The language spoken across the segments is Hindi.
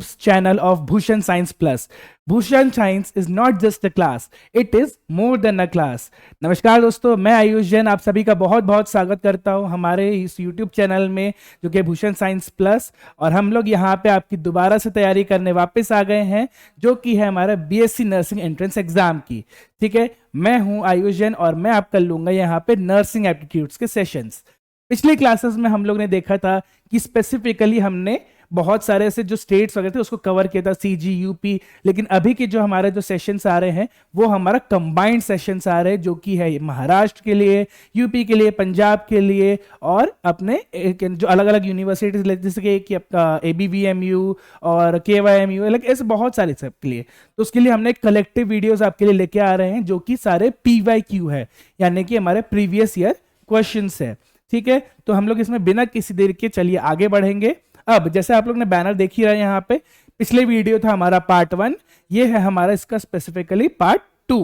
YouTube channel of Bhushan Science Plus. Bhushan Science is not just a class, it is more than a class. नमस्कार दोस्तों, मैं आयुष जैन आप सभी का बहुत बहुत स्वागत करता हूं हमारे इस YouTube चैनल में जो कि भूषण साइंस प्लस। और हम लोग यहाँ पे आपकी दोबारा से तैयारी करने वापस आ गए हैं, जो कि है हमारा BSc नर्सिंग एंट्रेंस एग्जाम की। ठीक है, मैं हूँ आयुष जैन और मैं आपका लूंगा यहाँ पे नर्सिंग एप्टीट्यूड्स के सेशंस। पिछले क्लासेस में हम लोग ने देखा था कि स्पेसिफिकली हमने बहुत सारे ऐसे जो स्टेट्स वगैरह थे उसको कवर किया था, CG UP। लेकिन अभी के जो हमारे जो सेशंस आ रहे हैं वो हमारा कंबाइंड सेशंस आ रहे हैं, जो कि है महाराष्ट्र के लिए, यूपी के लिए, पंजाब के लिए और अपने जो अलग अलग यूनिवर्सिटीज जैसे कि आपका ABVMU और KYMU, अलग ऐसे बहुत सारे सब के लिए। तो उसके लिए हमने कलेक्टिव वीडियोज आपके लिए लेके आ रहे हैं जो कि सारे PYQ है, यानी कि हमारे प्रीवियस ईयर क्वेश्चन है। ठीक है, तो हम लोग इसमें बिना किसी देर के चलिए आगे बढ़ेंगे। अब जैसे आप लोग ने बैनर देख ही रहे हैं यहाँ पे, पिछले वीडियो था हमारा पार्ट 1, ये है हमारा इसका स्पेसिफिकली पार्ट 2।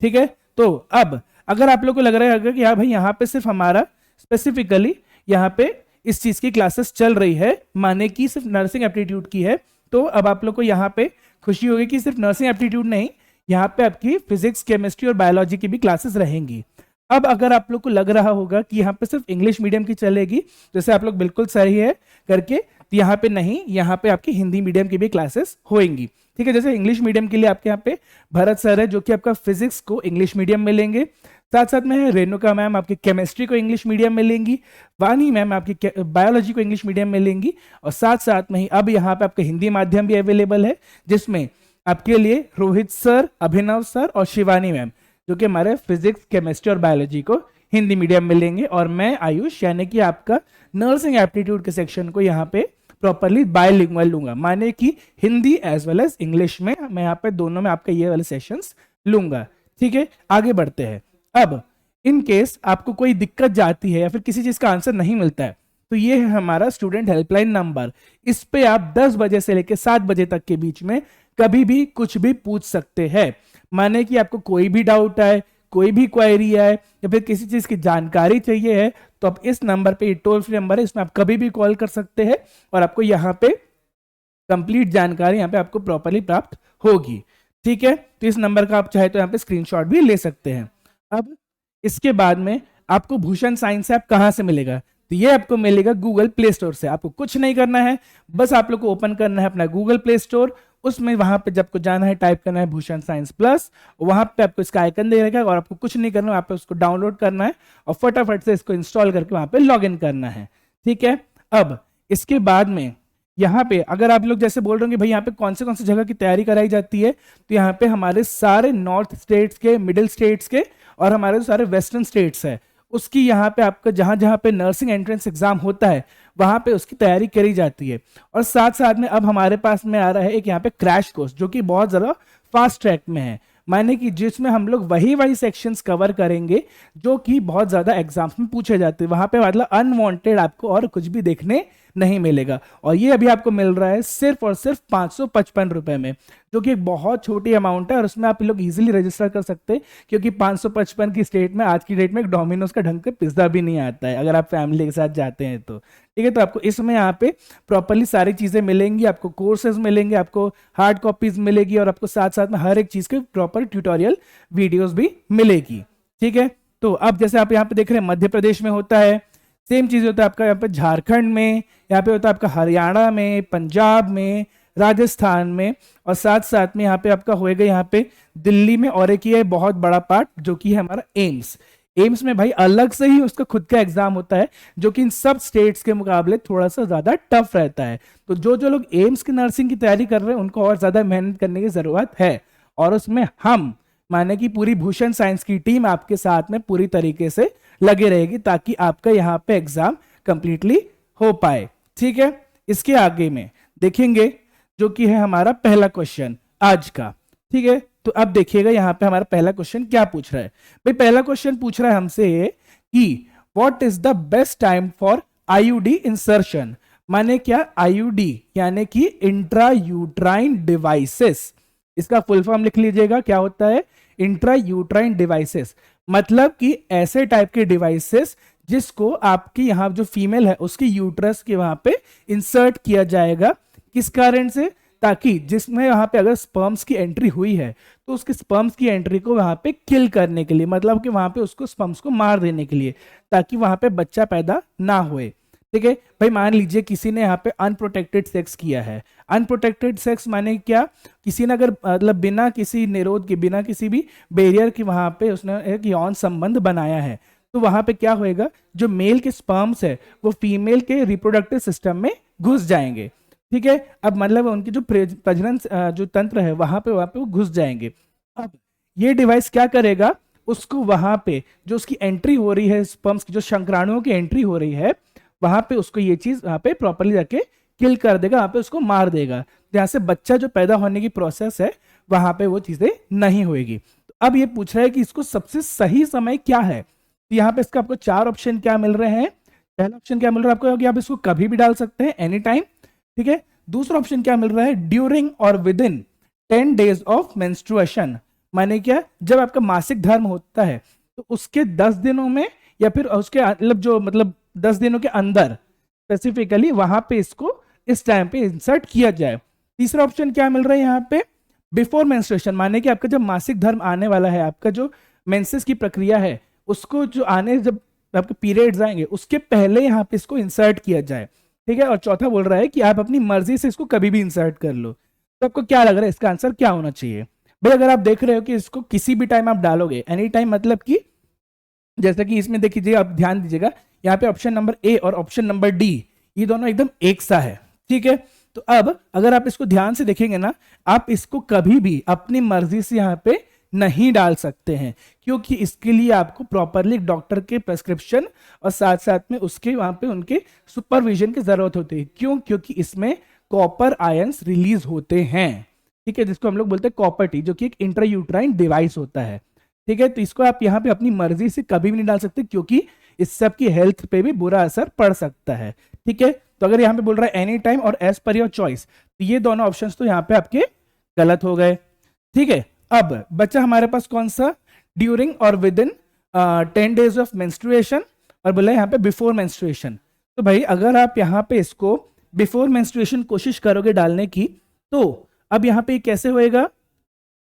ठीक है, तो अब अगर आप लोग को लग रहा है कि हाँ भाई यहाँ पे सिर्फ हमारा स्पेसिफिकली यहाँ पे इस चीज की क्लासेस चल रही है, माने कि सिर्फ नर्सिंग एप्टीट्यूड की है, तो अब आप लोग को यहाँ पे खुशी होगी कि सिर्फ नर्सिंग एप्टीट्यूड नहीं, यहाँ पे आपकी फिजिक्स, केमिस्ट्री और बायोलॉजी की भी क्लासेस रहेंगी। अब अगर आप लोग को लग रहा होगा कि यहाँ पे सिर्फ इंग्लिश मीडियम की चलेगी, जैसे आप लोग बिल्कुल सही है करके, तो यहाँ पे नहीं, यहाँ पे आपकी हिंदी मीडियम की भी क्लासेस होंगी। ठीक है, जैसे इंग्लिश मीडियम के लिए आपके यहाँ पे भरत सर है जो कि आपका फिजिक्स को इंग्लिश मीडियम में लेंगे, साथ साथ में है रेणुका मैम आपकी केमिस्ट्री को इंग्लिश मीडियम में लेंगी, वानी मैम आपकी बायोलॉजी को इंग्लिश मीडियम में लेंगी, और साथ साथ में ही अब यहाँ पे आपका हिंदी माध्यम भी अवेलेबल है, जिसमें आपके लिए रोहित सर, अभिनव सर और शिवानी मैम जो कि हमारे फिजिक्स, केमिस्ट्री और बायोलॉजी को हिंदी मीडियम में लेंगे। और मैं आयुष यानी कि आपका नर्सिंग एप्टीट्यूड के सेक्शन को यहाँ पे प्रॉपरली बायलिंगुअल लूंगा, माने कि Hindi as well as English में मैं यहाँ पे दोनों में आपका ये वाले सेशंस लूंगा। ठीक है, आगे बढ़ते हैं। अब इन केस आपको कोई दिक्कत जाती है या फिर किसी चीज का आंसर नहीं मिलता है, तो ये है हमारा स्टूडेंट हेल्पलाइन नंबर। इस पे आप 10 बजे से लेकर 7 बजे तक के बीच में कभी भी कुछ भी पूछ सकते हैं, माने कि आपको कोई भी डाउट है, कोई भी क्वेरी है या फिर किसी चीज की जानकारी चाहिए है, तो आप इस नंबर पे, टोल फ्री नंबर है, इसमें आप कभी भी कॉल कर सकते हैं और आपको यहाँ पे कंप्लीट जानकारी यहाँ पे आपको प्रॉपरली प्राप्त होगी। ठीक है, तो इस नंबर का आप चाहे तो यहाँ पे स्क्रीनशॉट भी ले सकते हैं। अब इसके बाद में आपको भूषण साइंस ऐप कहाँ से मिलेगा, तो ये आपको मिलेगा गूगल प्ले स्टोर से। आपको कुछ नहीं करना है, बस आप लोग को ओपन करना है अपना गूगल प्ले स्टोर, उसमें वहां पे जब को जाना है टाइप करना है भूषण साइंस प्लस, वहां पे आपको इसका आइकन दे रहेगा और आपको कुछ नहीं करना है, आपको उसको डाउनलोड करना है और फटाफट से इसको इंस्टॉल करके वहां पे लॉग इन करना है। ठीक है, अब इसके बाद में यहाँ पे अगर आप लोग जैसे बोल रहे हो कि भाई यहाँ पे कौन से जगह की तैयारी कराई जाती है, तो यहाँ पे हमारे सारे नॉर्थ स्टेट्स के, मिडिल स्टेट्स के और हमारे जो सारे वेस्टर्न स्टेट्स है उसकी यहाँ पे आपका जहां जहां पे नर्सिंग एंट्रेंस एग्जाम होता है वहां पे उसकी तैयारी करी जाती है। और साथ साथ में अब हमारे पास में आ रहा है एक यहाँ पे क्रैश कोर्स जो कि बहुत ज्यादा फास्ट ट्रैक में है, माने कि जिसमें हम लोग वही सेक्शंस कवर करेंगे जो कि बहुत ज्यादा एग्जाम्स में पूछे जाते हैं। वहां पे मतलब अनवांटेड आपको और कुछ भी देखने नहीं मिलेगा, और ये अभी आपको मिल रहा है सिर्फ और सिर्फ 555 रुपए में, जो कि एक बहुत छोटी अमाउंट है और उसमें आप लोग इजीली रजिस्टर कर सकते हैं, क्योंकि 555 की स्टेट में आज की डेट में एक डोमिनोज का ढंग से पिज्जा भी नहीं आता है अगर आप फैमिली के साथ जाते हैं तो। ठीक है, तो आपको इसमें यहाँ पे प्रॉपरली सारी चीजें मिलेंगी, आपको कोर्सेज मिलेंगे, आपको हार्ड कॉपीज मिलेगी और आपको साथ साथ में हर एक चीज के प्रॉपर ट्यूटोरियल वीडियोस भी मिलेगी। ठीक है, तो अब जैसे आप यहाँ पे देख रहे हैं मध्य प्रदेश में होता है, सेम चीज होता है आपका यहाँ पे झारखंड में, यहाँ पे होता है आपका हरियाणा में, पंजाब में, राजस्थान में, और साथ साथ में यहाँ पे आपका होएगा यहाँ पे दिल्ली में, और एक ये बहुत बड़ा पार्ट जो कि है हमारा एम्स में भाई अलग से ही उसका खुद का एग्जाम होता है जो कि इन सब स्टेट्स के मुकाबले थोड़ा सा ज्यादा टफ रहता है। तो जो लोग एम्स की नर्सिंग की तैयारी कर रहे हैं उनको और ज्यादा मेहनत करने की जरूरत है, और उसमें हम माने कि पूरी भूषण साइंस की टीम आपके साथ में पूरी तरीके से लगे रहेगी ताकि आपका यहाँ पे एग्जाम कंप्लीटली हो पाए। ठीक है, इसके आगे में देखेंगे जो कि है हमारा पहला क्वेश्चन आज का। ठीक है, तो अब देखिएगा यहाँ पे हमारा पहला क्वेश्चन क्या पूछ रहा है। भाई पहला क्वेश्चन पूछ रहा है हमसे कि what is the best time for IUD insertion, माने क्या आईयूडी यानी कि इंट्रा यूट्राइन डिवाइसेस, इसका फुल फॉर्म लिख लीजिएगा क्या होता है, इंट्रा यूट्राइन डिवाइसेस, मतलब कि ऐसे टाइप के डिवाइसेस जिसको आपकी यहाँ जो फीमेल है उसकी यूट्रस के वहां पे इंसर्ट किया जाएगा। किस कारण से, ताकि जिसमें वहां पे अगर स्पर्म्स की एंट्री हुई है तो उसके स्पर्म्स की एंट्री को वहां पे किल करने के लिए, मतलब कि वहां पे उसको स्पर्म्स को मार देने के लिए, ताकि वहां पे बच्चा पैदा ना होए। ठीक है भाई, मान लीजिए किसी ने यहाँ पे अनप्रोटेक्टेड सेक्स किया है। अनप्रोटेक्टेड सेक्स माने क्या, किसी ने अगर मतलब बिना किसी निरोध के, बिना किसी भी बैरियर के वहां पे उसने एक यौन संबंध बनाया है, तो वहां पे क्या होएगा, जो मेल के स्पर्म्स है वो फीमेल के रिप्रोडक्टिव सिस्टम में घुस जाएंगे। ठीक है, अब मतलब उनकी जो प्रजनन जो तंत्र है वहां पे वो घुस जाएंगे। अब ये डिवाइस क्या करेगा, उसको वहां पे जो उसकी एंट्री हो रही है, स्पर्म्स की जो शुक्राणुओं की एंट्री हो रही है, वहां पे उसको ये चीज वहां पे प्रॉपरली जाके किल कर देगा, वहां पे उसको मार देगा, जहां से बच्चा जो पैदा होने की प्रोसेस है वहां पे वो चीजें नहीं होगी। तो अब ये पूछ रहा है कि इसको सबसे सही समय क्या है। तो यहाँ पे इसका आपको 4 ऑप्शन क्या मिल रहे हैं। पहला ऑप्शन क्या मिल रहा है आपको कि आप इसको कभी भी डाल सकते हैं, एनी टाइम। ठीक है, दूसरा ऑप्शन क्या मिल रहा है, ड्यूरिंग और within 10 days of menstruation, माने क्या, जब आपका मासिक धर्म होता है तो उसके 10 दिनों में, या फिर उसके मतलब 10 दिनों के अंदर स्पेसिफिकली वहां पे इसको इस टाइम पे इंसर्ट किया जाए। तीसरा ऑप्शन क्या मिल रहा है यहाँ पे, बिफोर मेंस्ट्रुएशन, माने कि आपका जब मासिक धर्म आने वाला है, आपका जो मेंसेस की प्रक्रिया है उसको जो आने, जब आपके पीरियड्स आएंगे उसके पहले यहाँ पे इसको इंसर्ट किया जाए। ठीक है, और चौथा बोल रहा है कि आप अपनी मर्जी से इसको कभी भी इंसर्ट कर लो। तो आपको क्या लग रहा है इसका आंसर क्या होना चाहिए भाई। अगर आप देख रहे हो कि इसको किसी भी टाइम आप डालोगे, एनी टाइम, मतलब कि जैसे कि इसमें देखिए, आप ध्यान दीजिएगा, यहाँ पे ऑप्शन नंबर ए और ऑप्शन नंबर डी ये दोनों एकदम एक सा है। ठीक है, तो अब अगर आप इसको ध्यान से देखेंगे ना, आप इसको कभी भी अपनी मर्जी से यहाँ पे नहीं डाल सकते हैं, क्योंकि इसके लिए आपको प्रॉपरली डॉक्टर के प्रेस्क्रिप्शन और साथ साथ में उसके वहां पे उनके सुपरविजन की जरूरत होती है। क्यों, क्योंकि इसमें कॉपर आयंस रिलीज होते हैं। ठीक है, जिसको हम लोग बोलते हैं कॉपर टी, जो कि एक इंट्रायूट्राइन डिवाइस होता है। ठीक है, तो इसको आप यहाँ पे अपनी मर्जी से कभी भी नहीं डाल सकते, क्योंकि इस सब की हेल्थ पे भी बुरा असर पड़ सकता है। ठीक है, तो अगर यहाँ पे बोल रहा है एनी टाइम और एज पर योर चॉइस, तो ये दोनों ऑप्शंस तो यहाँ पे आपके गलत हो गए। ठीक है, अब बच्चा हमारे पास कौन सा, ड्यूरिंग और within 10 days of menstruation, और बोला यहाँ पे बिफोर मेंस्ट्रुएशन। तो भाई अगर आप यहाँ पे इसको बिफोर मेंस्ट्रुएशन कोशिश करोगे डालने की, तो अब यहाँ पे कैसे होएगा,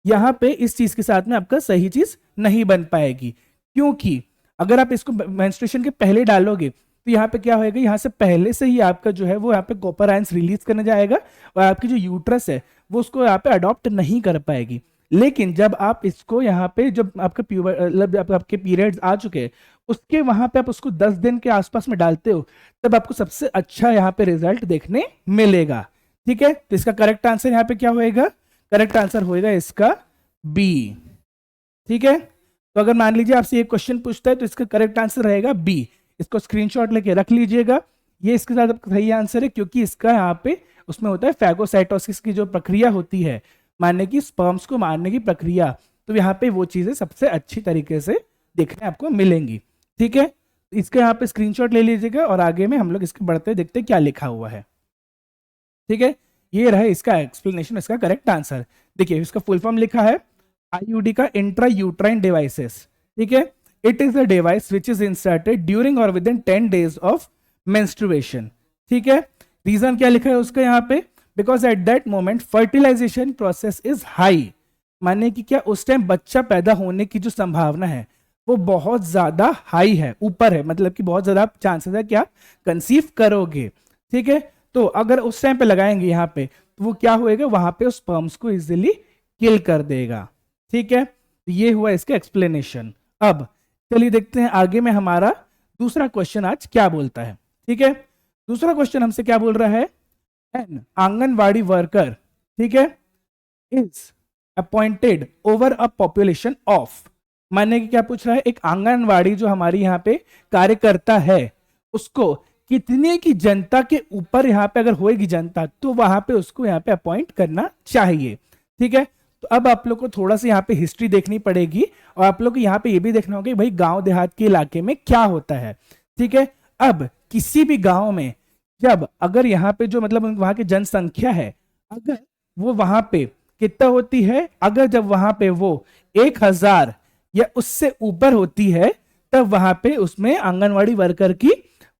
यहाँ पे इस चीज के साथ में आपका सही चीज नहीं बन पाएगी। क्योंकि अगर आप इसको मेंस्ट्रुएशन के पहले डालोगे तो यहाँ पे क्या होएगा, यहाँ से पहले से ही आपका जो है वो यहाँ पे कॉपर आयंस रिलीज करने जाएगा, और आपकी जो यूट्रस है वो उसको यहाँ पे अडॉप्ट नहीं कर पाएगी। लेकिन जब आप इसको यहाँ पे, जब आपका मतलब आपके पीरियड्स आ चुके हैं, उसके वहां पे आप उसको 10 दिन के आसपास में डालते हो, तब आपको सबसे अच्छा यहाँ पे रिजल्ट देखने मिलेगा। ठीक है, तो इसका करेक्ट आंसर यहाँ पे क्या होएगा, करेक्ट आंसर होएगा इसका बी। ठीक है, तो अगर मान लीजिए आपसे एक क्वेश्चन पूछता है तो इसका करेक्ट आंसर रहेगा बी। इसको स्क्रीनशॉट लेके रख लीजिएगा, ये इसके साथ सही आंसर है, क्योंकि इसका यहाँ पे उसमें होता है फैगोसाइटोसिस की जो प्रक्रिया होती है, मानने की स्पर्म्स को मारने की प्रक्रिया, तो यहाँ पे वो चीजें सबसे अच्छी तरीके से देखने आपको मिलेंगी। ठीक है, इसका यहाँ पे स्क्रीनशॉट ले लीजिएगा, और आगे में हम लोग इसके बढ़ते देखते क्या लिखा हुआ है। ठीक है, ये रहा इसका एक्सप्लेनेशन, इसका करेक्ट आंसर। देखिए इसका फुल फॉर्म लिखा है आईयूडी का, इंट्रा यूट्राइन डिवाइसेस। ठीक है, it is a device which is inserted during और within 10 days of menstruation. ठीक है, रीजन क्या लिखा है उसका यहाँ पे, because at that moment fertilisation process is high, माने कि क्या उस टाइम बच्चा पैदा होने की जो संभावना है वो बहुत ज्यादा हाई है, ऊपर है, मतलब कि बहुत ज्यादा चांसेस है कि आप कंसीव करोगे। ठीक है, तो अगर उस टाइम पे लगाएंगे यहाँ पे, तो वो क्या होएगा, वहां पे उस स्पर्म्स को इजिली किल कर देगा। ठीक है, तो ये हुआ इसका एक्सप्लेनेशन। अब चलिए देखते हैं आगे में हमारा दूसरा क्वेश्चन आज क्या बोलता है। ठीक है, दूसरा क्वेश्चन हमसे क्या बोल रहा है, एन आंगनवाड़ी वर्कर, ठीक है, is appointed over a population of, मानने की क्या पूछ रहा है, एक आंगनवाड़ी जो हमारी यहाँ पे कार्यकर्ता है उसको कितने की जनता के ऊपर यहाँ पे अगर होएगी जनता, तो वहां पे उसको यहाँ पे अपॉइंट करना चाहिए। ठीक है, तो अब आप लोग को थोड़ा सा यहाँ पे हिस्ट्री देखनी पड़ेगी, और आप लोग को यहाँ पे ये भी देखना होगा भाई गांव देहात के इलाके में क्या होता है। ठीक है, अब किसी भी गांव में जब अगर यहाँ पे जो मतलब वहां की जनसंख्या है, अगर वो वहां पे कितना होती है, अगर जब वहां पे वो 1000 या उससे ऊपर होती है, तब वहां पे उसमें आंगनवाड़ी वर्कर की,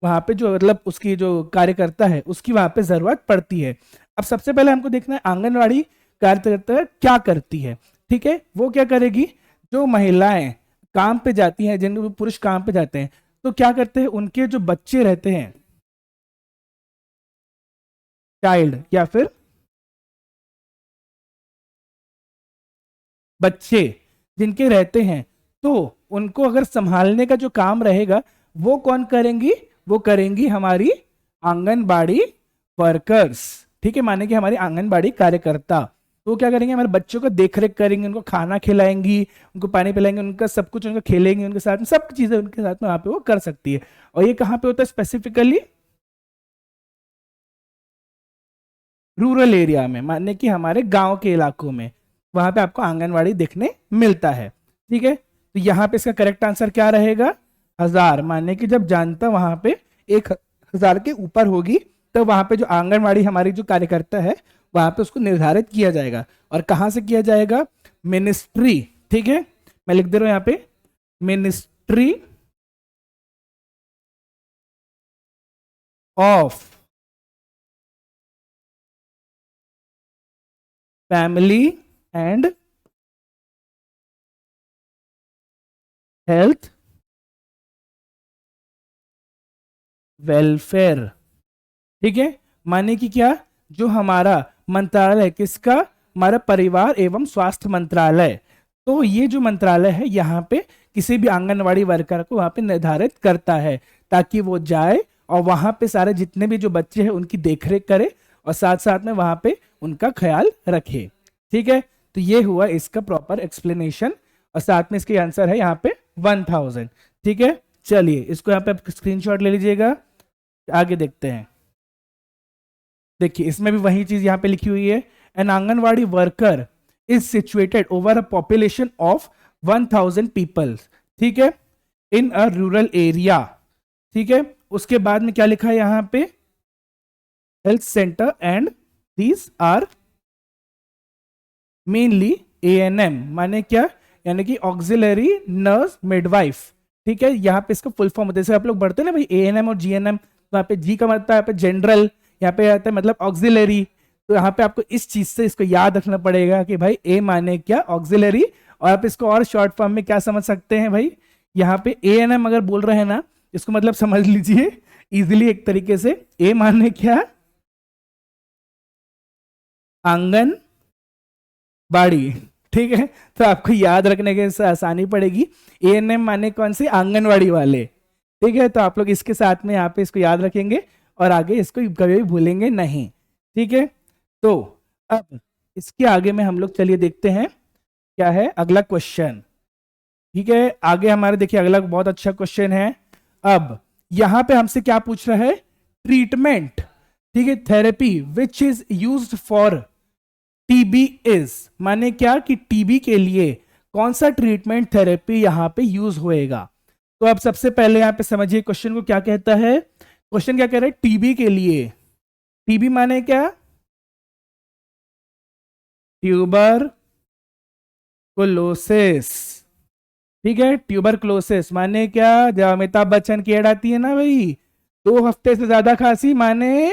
वहां पे जो मतलब उसकी जो कार्यकर्ता है उसकी वहां पे जरूरत पड़ती है। अब सबसे पहले हमको देखना है आंगनवाड़ी कार्यकर्ता क्या करती है। ठीक है, वो क्या करेगी, जो महिलाएं काम पे जाती हैं, जिन पुरुष काम पे जाते हैं, तो क्या करते हैं, उनके जो बच्चे रहते हैं, चाइल्ड या फिर बच्चे जिनके रहते हैं, तो उनको अगर संभालने का जो काम रहेगा वो कौन करेंगी, वो करेंगी हमारी आंगनबाड़ी वर्कर्स। ठीक है, माने कि हमारी आंगनबाड़ी कार्यकर्ता। तो वो क्या करेंगे, हमारे बच्चों का देख रेख करेंगे, उनको खाना खिलाएंगी, उनको पानी पिलाएंगे, उनका सब कुछ, उनका खेलेंगे उनके साथ में, सब चीजें उनके साथ में वहां पे वो कर सकती है। और ये कहाँ पे होता है स्पेसिफिकली, रूरल एरिया में, माने कि हमारे गांव के इलाकों में, वहां पे आपको आंगनवाड़ी देखने मिलता है। ठीक है, तो यहाँ पे इसका करेक्ट आंसर क्या रहेगा, 1000। माने कि जब जनता वहां पे 1000 के ऊपर होगी, तो वहां पे जो आंगनवाड़ी हमारी जो कार्यकर्ता है, वहां पे उसको निर्धारित किया जाएगा। और कहाँ से किया जाएगा, मिनिस्ट्री। ठीक है, मैं लिख दे रहा हूं यहाँ पे, ministry of family and health welfare. ठीक है, माने कि क्या, जो हमारा मंत्रालय है, किसका, हमारा परिवार एवं स्वास्थ्य मंत्रालय। तो ये जो मंत्रालय है, यहाँ पे किसी भी आंगनवाड़ी वर्कर को वहां पे निर्धारित करता है, ताकि वो जाए और वहां पे सारे जितने भी जो बच्चे हैं उनकी देखरेख करे, और साथ साथ में वहां पे उनका ख्याल रखे। ठीक है, तो ये हुआ इसका प्रॉपर एक्सप्लेनेशन, और साथ में इसके आंसर है यहाँ पे 1000। ठीक है, चलिए इसको यहाँ पे स्क्रीनशॉट ले लीजिएगा, आगे देखते हैं। देखिए इसमें भी वही चीज यहाँ पे लिखी हुई है, an anganwadi worker is situated over a population of 1000 people. ठीक है, इन अ रूरल एरिया। ठीक है, उसके बाद में क्या लिखा है यहाँ पे, health centre and these are mainly ANM, माने क्या, यानी कि ऑक्सिलरी नर्स मिडवाइफ। ठीक है, यहाँ पे इसका फुल फॉर्म होता है, जैसे आप लोग बढ़ते हैं ना भाई एएनएम और जीएनएम, तो यहाँ पे जी का मतलब यहाँ पे जनरल, यहाँ पे आता है मतलब ऑक्सिलरी। तो यहाँ पे आपको इस चीज से इसको याद रखना पड़ेगा कि भाई ए माने क्या, ऑक्सिलरी। और आप इसको और शॉर्ट फॉर्म में क्या समझ सकते हैं भाई, यहाँ पे एएनएम अगर बोल रहे हैं ना, इसको मतलब समझ लीजिए इजिली एक तरीके से, ए माने क्या, आंगन बाड़ी। ठीक है, तो आपको याद रखने के से आसानी पड़ेगी, एएनएम माने कौन से, आंगनवाड़ी वाले। ठीक है, तो आप लोग इसके साथ में यहाँ पे इसको याद रखेंगे, और आगे इसको कभी भी भूलेंगे नहीं। ठीक है, तो अब इसके आगे में हम लोग चलिए देखते हैं क्या है अगला क्वेश्चन। ठीक है, आगे हमारे देखिए अगला बहुत अच्छा क्वेश्चन है। अब यहां पे हमसे क्या पूछ रहा है, ट्रीटमेंट। ठीक है, therapy which is used for TB is, माने क्या कि टीबी के लिए कौन सा ट्रीटमेंट थेरेपी यहां पे यूज होएगा। तो अब सबसे पहले यहां पे समझिए क्वेश्चन को क्या कहता है, क्वेश्चन क्या कह रहा है, टीबी के लिए, टीबी माने क्या, ट्यूबर क्लोसिस। ठीक है, ट्यूबर क्लोसिस माने क्या, जब अमिताभ बच्चन की एड आती है ना भाई, 2 हफ्ते से ज्यादा खांसी माने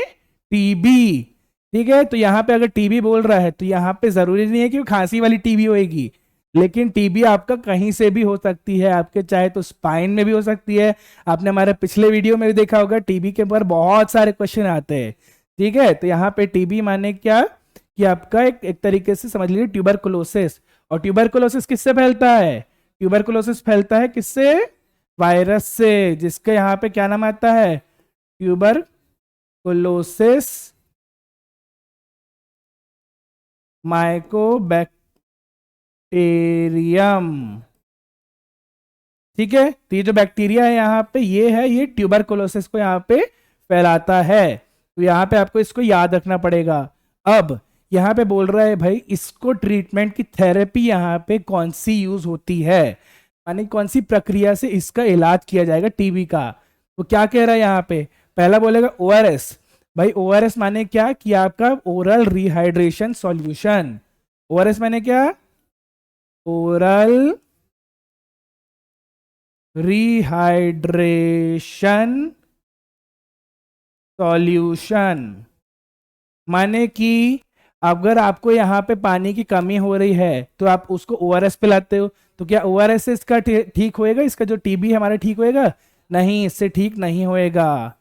टीबी। ठीक है, तो यहाँ पे अगर टीबी बोल रहा है, तो यहाँ पे जरूरी नहीं है कि वो खांसी वाली टीबी होएगी, लेकिन टीबी आपका कहीं से भी हो सकती है, आपके चाहे तो स्पाइन में भी हो सकती है। आपने हमारे पिछले वीडियो में भी देखा होगा, टीबी के ऊपर बहुत सारे क्वेश्चन आते हैं। ठीक है, तो यहाँ पे टीबी माने क्या, कि आपका एक तरीके से समझ लीजिए ट्यूबरकुलोसिस। और ट्यूबरकुलोसिस किससे फैलता है, ट्यूबरकुलोसिस फैलता है किससे, वायरस से, जिसके यहाँ पे क्या नाम आता है, ट्यूबरकुलोसिस माइकोबैक्टीरियम। ठीक है, तो ये जो बैक्टीरिया है यहाँ पे, ये है, ये ट्यूबरकुलोसिस को यहाँ पे फैलाता है। तो यहाँ पे आपको इसको याद रखना पड़ेगा। अब यहाँ पे बोल रहा है भाई, इसको ट्रीटमेंट की थेरेपी यहाँ पे कौन सी यूज होती है, यानी कौन सी प्रक्रिया से इसका इलाज किया जाएगा टीबी का। तो क्या कह रहा है यहाँ पे, पहला बोलेगा ओआरएस। भाई ओआरएस माने क्या, कि आपका ओरल रिहाइड्रेशन सॉल्यूशन। ओआरएस माने क्या, ओरल रिहाइड्रेशन सॉल्यूशन। माने कि अगर आपको यहाँ पे पानी की कमी हो रही है तो आप उसको ओआरएस पिलाते हो, तो क्या ओआरएस से इसका ठीक होएगा, इसका जो टीबी हमारा ठीक होएगा? नहीं, इससे ठीक नहीं होएगा।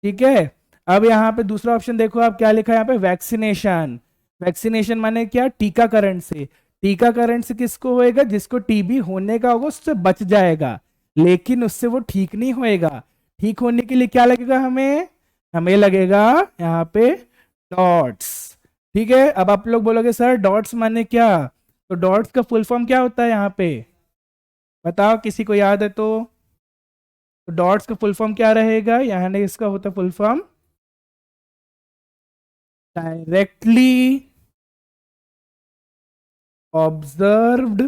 ठीक है। अब यहाँ पे दूसरा ऑप्शन देखो, आप क्या लिखा है यहाँ पे, वैक्सीनेशन। वैक्सीनेशन माने क्या? टीकाकरण से। टीकाकरण से किसको होएगा? जिसको टीबी होने का होगा उससे बच जाएगा, लेकिन उससे वो ठीक नहीं होएगा। ठीक होने के लिए क्या लगेगा हमें? हमें लगेगा यहाँ पे डॉट्स। ठीक है। अब आप लोग बोलोगे सर डॉट्स माने क्या? तो डॉट्स का फुल फॉर्म क्या होता है यहाँ पे? बताओ, किसी को याद है तो? डॉट्स का फुल फॉर्म क्या रहेगा? यहाँ इसका होता है full form directly observed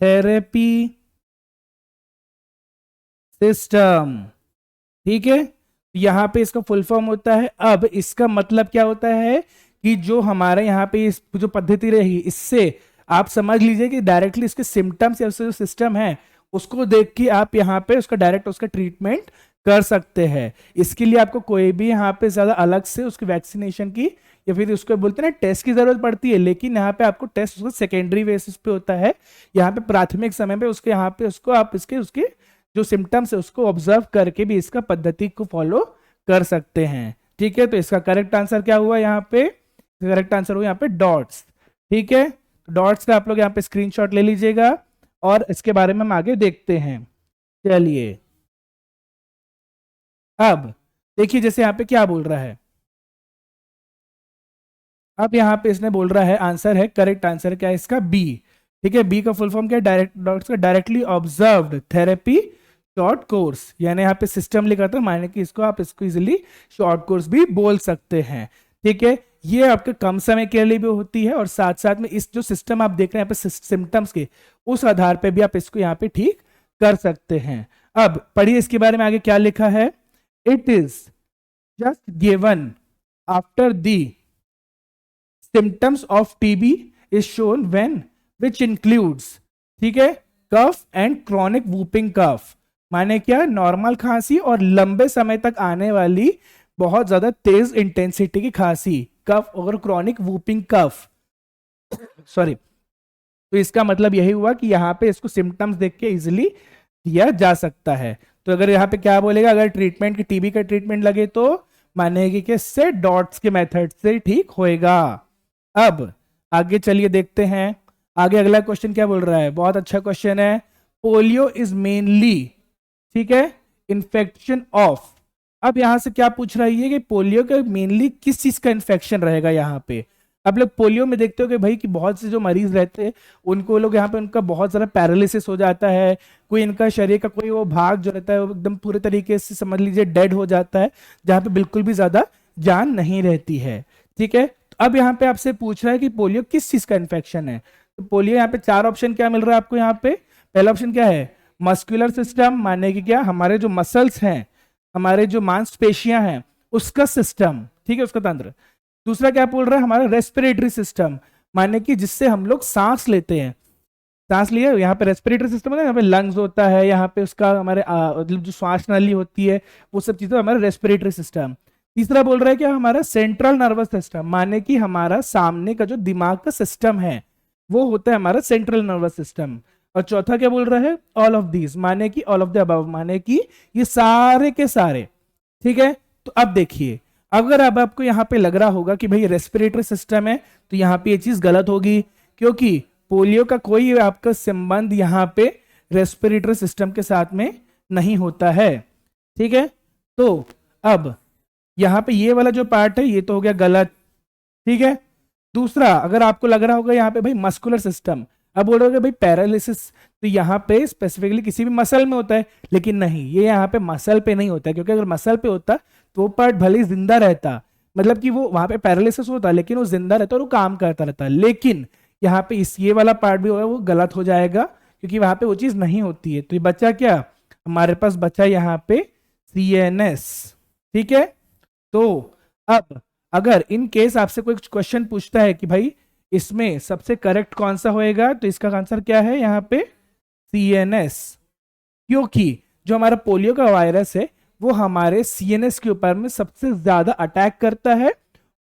therapy system. ठीक है। यहाँ पे इसका फुल फॉर्म होता है। अब इसका मतलब क्या होता है कि जो हमारे यहाँ पे इस जो पद्धति रही, इससे आप समझ लीजिए कि डायरेक्टली इसके सिम्टम्स या उसका जो सिस्टम है उसको देख के आप यहाँ पे उसका डायरेक्ट उसका ट्रीटमेंट कर सकते हैं। इसके लिए आपको कोई भी यहाँ पे ज्यादा अलग से उसकी वैक्सीनेशन की या फिर उसको बोलते हैं ना टेस्ट की जरूरत पड़ती है, लेकिन यहाँ पे आपको टेस्ट उसका सेकेंडरी बेसिस पे होता है। यहाँ पे प्राथमिक समय पे उसके यहाँ पे उसको आप इसके उसके जो सिम्टम्स है उसको ऑब्जर्व करके भी इसका पद्धति को फॉलो कर सकते हैं। ठीक है। तो इसका करेक्ट आंसर क्या हुआ यहाँ पे? करेक्ट आंसर हुआ यहाँ पे डॉट्स। ठीक है। डॉट्स का आप लोग यहाँ पे स्क्रीनशॉट ले लीजिएगा और इसके बारे में हम आगे देखते हैं। चलिए, अब देखिए जैसे यहाँ पे क्या बोल रहा है। अब यहाँ पे इसने बोल रहा है आंसर है, करेक्ट आंसर क्या है इसका? बी। ठीक है। बी का फुल फॉर्म क्या है? डायरेक्ट डॉट्स का directly observed therapy short course, यानी यहाँ पे सिस्टम लिखा था, माने कि इसको आप इसको इजिली शॉर्ट कोर्स भी बोल सकते हैं। ठीक है। ये आपके कम समय के लिए भी होती है और साथ साथ में इस जो सिस्टम आप देख रहे हैं यहाँ पे सिम्टम्स के, उस आधार पे भी आप इसको यहाँ पे ठीक कर सकते हैं। अब पढ़िए इसके बारे में आगे क्या लिखा है। It is just given after the symptoms of TB is shown when which includes, ठीक है, cough and chronic whooping cough. माने क्या? नॉर्मल खांसी और लंबे समय तक आने वाली बहुत ज्यादा तेज इंटेंसिटी की खांसी, कफ और क्रॉनिक वूपिंग कफ। सॉरी। तो इसका मतलब यही हुआ कि यहाँ पे इसको सिम्टम्स देख के इजिली दिया जा सकता है। तो अगर यहाँ पे क्या बोलेगा, अगर ट्रीटमेंट की टीबी का ट्रीटमेंट लगे तो मानेगी कि इससे डॉट्स के मेथड से ठीक होएगा। अब आगे चलिए देखते हैं। आगे अगला क्वेश्चन क्या बोल रहा है? बहुत अच्छा क्वेश्चन है। पोलियो इज मेनली, ठीक है, इन्फेक्शन ऑफ। अब यहां से क्या पूछ रही है कि पोलियो का मेनली किस चीज का इन्फेक्शन रहेगा यहाँ पे? आप लोग पोलियो में देखते हो कि भाई कि बहुत से जो मरीज रहते हैं उनको लोग यहाँ पे उनका बहुत ज्यादा पैरालिसिस हो जाता है, कोई इनका शरीर का कोई वो भाग जो रहता है वो एकदम पूरे तरीके से समझ लीजिए डेड हो जाता है, जहाँ पे बिल्कुल भी ज्यादा जान नहीं रहती है। ठीक है। तो अब यहाँ पे आपसे पूछ रहा है कि पोलियो किस चीज का इन्फेक्शन है। तो पोलियो यहाँ पे चार ऑप्शन क्या मिल रहा है आपको यहाँ पे? पहला ऑप्शन क्या है? मस्कुलर सिस्टम, माने कि क्या हमारे जो मसल्स हैं, हमारे जो मांसपेशियां हैं उसका सिस्टम, ठीक है, उसका तंत्र। दूसरा क्या बोल रहा है? हमारा रेस्पिरेटरी सिस्टम, माने कि जिससे हम लोग सांस लेते हैं। सांस लिए यहाँ पे रेस्पिरेटरी सिस्टम होता है, यहाँ पे लंग्स होता है, यहाँ पे उसका हमारे मतलब जो श्वास नली होती है वो सब चीजें हमारा रेस्पिरेटरी सिस्टम। तीसरा बोल रहा है क्या? हमारा सेंट्रल नर्वस सिस्टम, माने कि हमारा सामने का जो दिमाग का सिस्टम है वो होता है हमारा सेंट्रल नर्वस सिस्टम। और चौथा क्या बोल रहा है? ऑल ऑफ दीज, माने कि ऑल ऑफ द अबव, माने कि ये सारे के सारे। ठीक है। तो अब देखिए, अगर अब आपको यहाँ पे लग रहा होगा कि भाई रेस्पिरेटरी सिस्टम है, तो यहाँ पे ये चीज गलत होगी, क्योंकि पोलियो का कोई आपका संबंध यहाँ पे रेस्पिरेटरी सिस्टम के साथ में नहीं होता है। ठीक है। तो अब यहाँ पे ये वाला जो पार्ट है ये तो हो गया गलत। ठीक है। दूसरा, अगर आपको लग रहा होगा यहाँ पे भाई मस्कुलर सिस्टम, अब बोल रहे भाई पैरालिसिस, तो यहाँ पे स्पेसिफिकली किसी भी मसल में होता है, लेकिन नहीं, ये यहाँ पे मसल पे नहीं होता है, क्योंकि अगर मसल पे होता तो वो पार्ट भले ही जिंदा रहता, मतलब कि वो वहां पे पैरालिसिस होता लेकिन वो जिंदा रहता और वो काम करता रहता, लेकिन यहाँ पे इस ये वाला पार्ट भी होगा वो गलत हो जाएगा, क्योंकि वहां पे वो चीज नहीं होती है। तो ये बच्चा क्या हमारे पास बचा यहाँ पे CNS। ठीक है। तो अब अगर इन केस आपसे कोई क्वेश्चन पूछता है कि भाई इसमें सबसे करेक्ट कौन सा होएगा, तो इसका आंसर क्या है यहाँ पे? CNS, क्योंकि जो हमारा पोलियो का वायरस है वो हमारे सीएनएस के ऊपर में सबसे ज्यादा अटैक करता है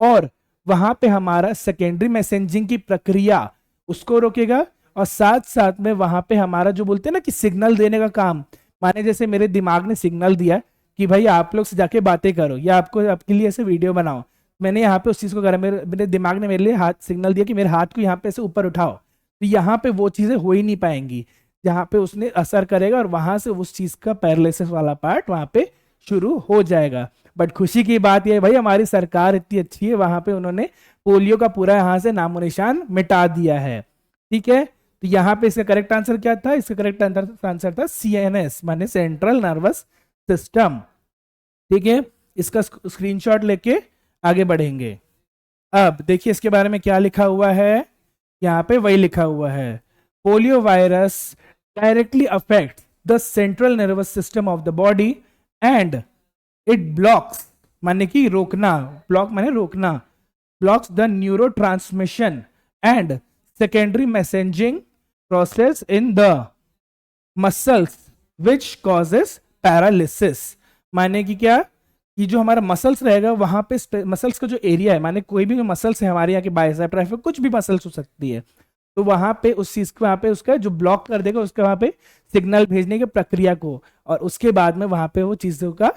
और वहां पे हमारा सेकेंडरी मैसेजिंग की प्रक्रिया उसको रोकेगा। और साथ साथ में वहां पे हमारा जो बोलते हैं ना कि सिग्नल देने का काम, माने जैसे मेरे दिमाग ने सिग्नल दिया कि भाई आप लोग से जाके बातें करो या आपको आपके लिए ऐसे वीडियो बनाओ, मैंने यहाँ पे उस चीज को करा, मेरे दिमाग ने मेरे लिए हाथ सिग्नल दिया कि मेरे हाथ को यहाँ पे ऐसे ऊपर उठाओ, तो यहाँ पे वो चीजें हो ही नहीं पाएंगी जहाँ पे उसने असर करेगा और वहां से उस चीज का पैरालिसिस वाला पार्ट वहां पे शुरू हो जाएगा। बट खुशी की बात यह है भाई हमारी सरकार इतनी अच्छी है, वहां पे उन्होंने पोलियो का पूरा यहाँ से नामो निशान मिटा दिया है। ठीक है, तो यहाँ पे इसका करेक्ट आंसर क्या था? इसका करेक्ट आंसर था सीएनएस माने सेंट्रल नर्वस सिस्टम। ठीक है, इसका स्क्रीनशॉट लेके आगे बढ़ेंगे। अब देखिए इसके बारे में क्या लिखा हुआ है, यहाँ पे वही लिखा हुआ है, polio virus directly affect the central nervous system of the body and it blocks माने कि रोकना, ब्लॉक माने रोकना, blocks the neuro transmission and secondary messaging process in the muscles which causes paralysis. माने कि क्या, कि जो हमारा मसल्स रहेगा वहां पे मसल्स का जो एरिया है, माने कोई भी मसल्स है हमारे यहाँ के बाइसेप ट्राइसेप कुछ भी मसल्स हो सकती है, तो वहां पे उस चीज को वहां पे उसका जो ब्लॉक कर देगा उसका वहां पे सिग्नल भेजने की प्रक्रिया को, और उसके बाद में वहां पे वो चीजों का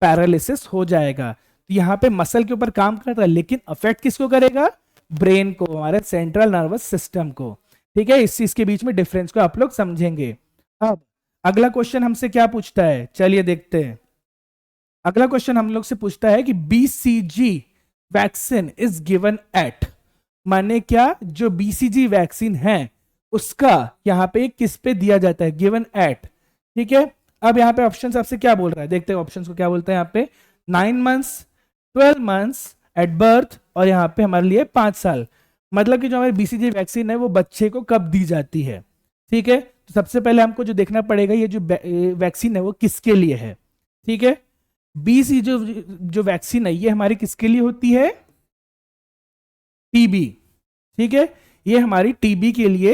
पैरालिसिस हो जाएगा। तो यहाँ पे मसल के ऊपर काम कर रहा है लेकिन अफेक्ट किसको करेगा? ब्रेन को, हमारे सेंट्रल नर्वस सिस्टम को। ठीक है, इस चीज के बीच में डिफरेंस को आप लोग समझेंगे। अब अगला क्वेश्चन हमसे क्या पूछता है, चलिए देखते हैं। अगला क्वेश्चन हम लोग से पूछता है कि BCG vaccine is given at, माने क्या, जो बीसीजी वैक्सीन है उसका यहाँ पे किस पे दिया जाता है, गिवन एट। ठीक है, अब यहाँ पे ऑप्शन आपसे क्या बोल रहा है, देखते हैं ऑप्शन को क्या बोलता है। यहाँ पे 9 मंथ्स, 12 मंथ्स एट बर्थ, और यहाँ पे हमारे लिए 5 साल। मतलब कि जो हमारी बीसीजी वैक्सीन है वो बच्चे को कब दी जाती है। ठीक है, तो सबसे पहले हमको जो देखना पड़ेगा ये जो वैक्सीन है वो किसके लिए है। ठीक है, बीसी जो वैक्सीन है ये हमारी किसके लिए होती है? टीबी। ठीक है, ये हमारी टीबी के लिए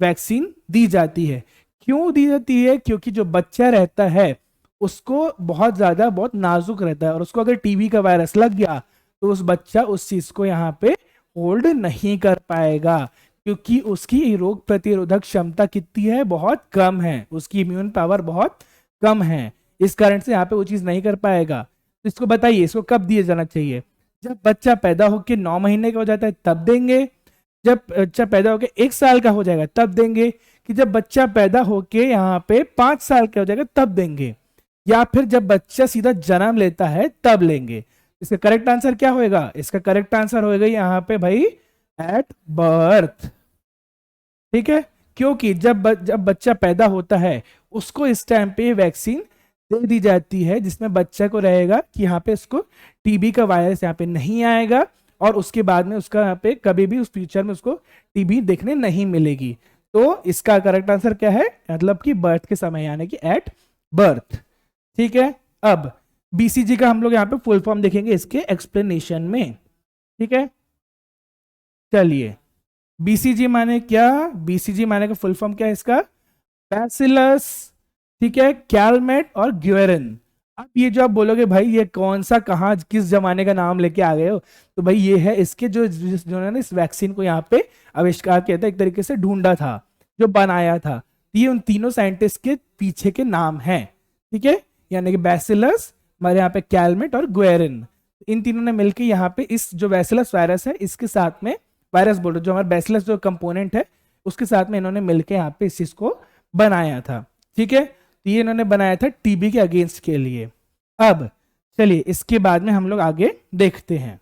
वैक्सीन दी जाती है। क्यों दी जाती है? क्योंकि जो बच्चा रहता है उसको बहुत नाजुक रहता है और उसको अगर टीबी का वायरस लग गया तो उस बच्चा उस चीज को यहाँ पे होल्ड नहीं कर पाएगा, क्योंकि उसकी रोग प्रतिरोधक क्षमता कितनी है? बहुत कम है, उसकी इम्यून पावर बहुत कम है, इस कारण से यहाँ पे वो चीज नहीं कर पाएगा। तो इसको बताइए, इसको कब दिया जाना चाहिए? जब बच्चा पैदा होकर 9 महीने का हो जाता है तब देंगे, जब बच्चा पैदा होकर 1 साल का हो जाएगा तब देंगे, कि जब बच्चा पैदा होके यहाँ पे 5 साल का हो जाएगा तब देंगे, या फिर जब बच्चा सीधा जन्म लेता है तब लेंगे। इसका करेक्ट आंसर क्या होएगा? इसका करेक्ट आंसर होएगा यहाँ पे भाई एट बर्थ। ठीक है, क्योंकि जब बच्चा पैदा होता है उसको इस टाइम पे वैक्सीन दे दी जाती है जिसमें बच्चा को रहेगा कि यहाँ पे इसको टीबी का वायरस यहाँ पे नहीं आएगा, और उसके बाद में उसका यहाँ पे कभी भी उस फ्यूचर में उसको टीबी देखने नहीं मिलेगी। तो इसका करेक्ट आंसर क्या है? मतलब कि बर्थ के समय, यानी कि एट बर्थ। ठीक है, अब बीसीजी का हम लोग यहाँ पे फुल फॉर्म देखेंगे इसके एक्सप्लेनेशन में। ठीक है, चलिए, बीसीजी माने क्या? बीसीजी माने का फुल फॉर्म क्या है इसका? बैसिलस, ठीक है, कैलमेट और ग्वेरिन। अब ये जो आप बोलोगे भाई ये कौन सा कहाँ किस जमाने का नाम लेके आ गए हो, तो भाई ये है इसके जिन्होंने इस वैक्सीन को यहाँ पे आविष्कार किया था, एक तरीके से ढूंढा था, जो बनाया था, ये उन तीनों साइंटिस्ट के पीछे के नाम हैं। ठीक है, यानी कि बैसिलस, हमारे यहाँ पे कैलमेट और ग्वेरिन, इन तीनों ने मिलकर यहाँ पे इस जो बैसिलस वायरस है इसके साथ में, वायरस बोल रहे जो हमारा बैसिलस जो कंपोनेंट है उसके साथ में इन्होंने मिलकर यहाँ पे इस चीज को बनाया था। ठीक है, तो ये इन्होंने बनाया था टीबी के अगेंस्ट के लिए। अब चलिए इसके बाद में हम लोग आगे देखते हैं।